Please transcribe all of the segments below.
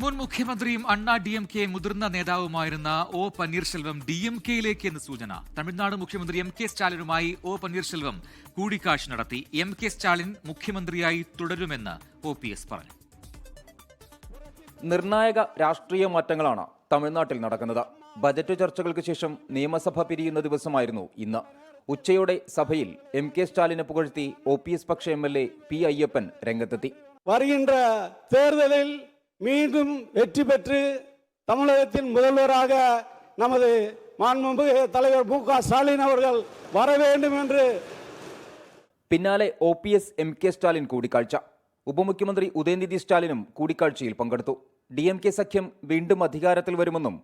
മുൻ മുഖ്യമന്ത്രിയും അണ്ണാ DMK മുതിർന്ന നേതാവുമായിരുന്ന ഒ പന്നീർശെൽവം DMK-യിലേക്ക് എന്ന് സൂചന. തമിഴ്നാട് മുഖ്യമന്ത്രി MK സ്റ്റാലിനുമായി ഒ പന്നീർശെൽവം കൂടിക്കാഴ്ച നടത്തി. MK സ്റ്റാലിൻ മുഖ്യമന്ത്രിയായി തുടരുമെന്ന് OPS പറഞ്ഞു. നിർണായക രാഷ്ട്രീയ മാറ്റങ്ങളാണ് തമിഴ്നാട്ടിൽ നടക്കുന്നത്. ബജറ്റ് ചർച്ചകൾക്ക് ശേഷം നിയമസഭ പിരിയുന്ന ദിവസമായിരുന്നു ഇന്ന്. ഉച്ചയോടെ സഭയിൽ MK സ്റ്റാലിനെ പുകഴ്ത്തി OPS പക്ഷ MLA P. അയ്യപ്പൻ രംഗത്തെത്തി. வருகின்ற தேர்தலில் மீண்டும் வெற்றி பெற்று தமிழகத்தின் முதல்வராக நமது மாண்புமிகு தலைவர் மு.க. ஸ்டாலின் அவர்கள் வர வேண்டும் என்று പിന്നാലെ OPS MK സ്റ്റാലിൻ കൂടിക്കാഴ്ച. ഉപമുഖ്യമന്ത്രി ഉദയനിധി സ്റ്റാലിനും കൂടിക്കാഴ്ചയിൽ പങ്കെടുത്തു. DMK സഖ്യം വീണ്ടും അധികാരത്തിൽ വരുമെന്നും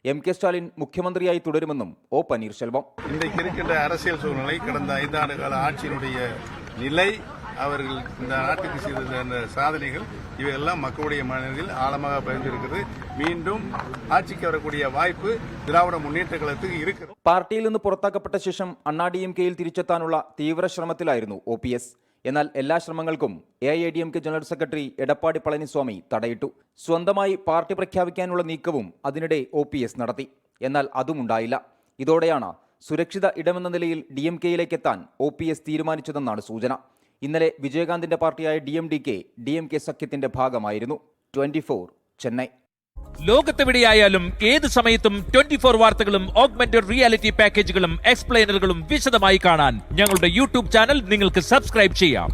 MK സ്റ്റാലിൻ മുഖ്യമന്ത്രിയായി തുടരുമെന്നും ഒ പന്നീർശെൽവം. இன்றைக்கு இருக்கின்ற அரசியல் சூழ்நிலை கடந்த 5 ஆண்டு கால ஆட்சியினுடைய நிலை அவர்கள் இந்த நாட்டுக்கு செய்த சாதனைகள் இவையெல்லாம் மக்களுடைய மனதில் ஆழமாக பதிந்திருக்கிறது. மீண்டும் ஆட்சிக்கு வரக்கூடிய வாய்ப்பு திராவிட முன்னேற்ற கழகத்துக்கு இருக்கிறது. പാർട്ടിയിൽ നിന്ന് പുറത്താക്കപ്പെട്ട ശേഷം അണ്ണാ DMK-യിൽ തിരിച്ചെത്താനുള്ള തീവ്ര ശ്രമത്തിലായിരുന്നു OPS. എന്നാൽ എല്ലാ ശ്രമങ്ങൾക്കും AIADMK general secretary Edappadi Palaniswami തടയിട്ടു. സ്വന്തമായി പാർട്ടി പ്രഖ്യാപിക്കാനുള്ള നീക്കവും അതിനിടെ OPS നടത്തി. എന്നാൽ അതും ഉണ്ടായില്ല. ഇതോടെയാണ് സുരക്ഷിത ഇടമെന്ന നിലയിൽ DMK-യിലേക്ക് എത്താൻ OPS തീരുമാനിച്ചതെന്നാണ് സൂചന. ഇന്നലെ വിജയകാന്തിന്റെ പാർട്ടിയായ DMK സഖ്യത്തിന്റെ ഭാഗമായിരുന്നു. 24 ചെന്നൈ. ലോകത്തെവിടെയായാലും ഏത് സമയത്തും 24 വാർത്തകളും ഓഗ്മെന്റഡ് റിയാലിറ്റി പാക്കേജുകളും എക്സ്പ്ലെയിനറുകളും വിശദമായി കാണാൻ ഞങ്ങളുടെ YouTube ചാനൽ നിങ്ങൾക്ക് സബ്സ്ക്രൈബ് ചെയ്യാം.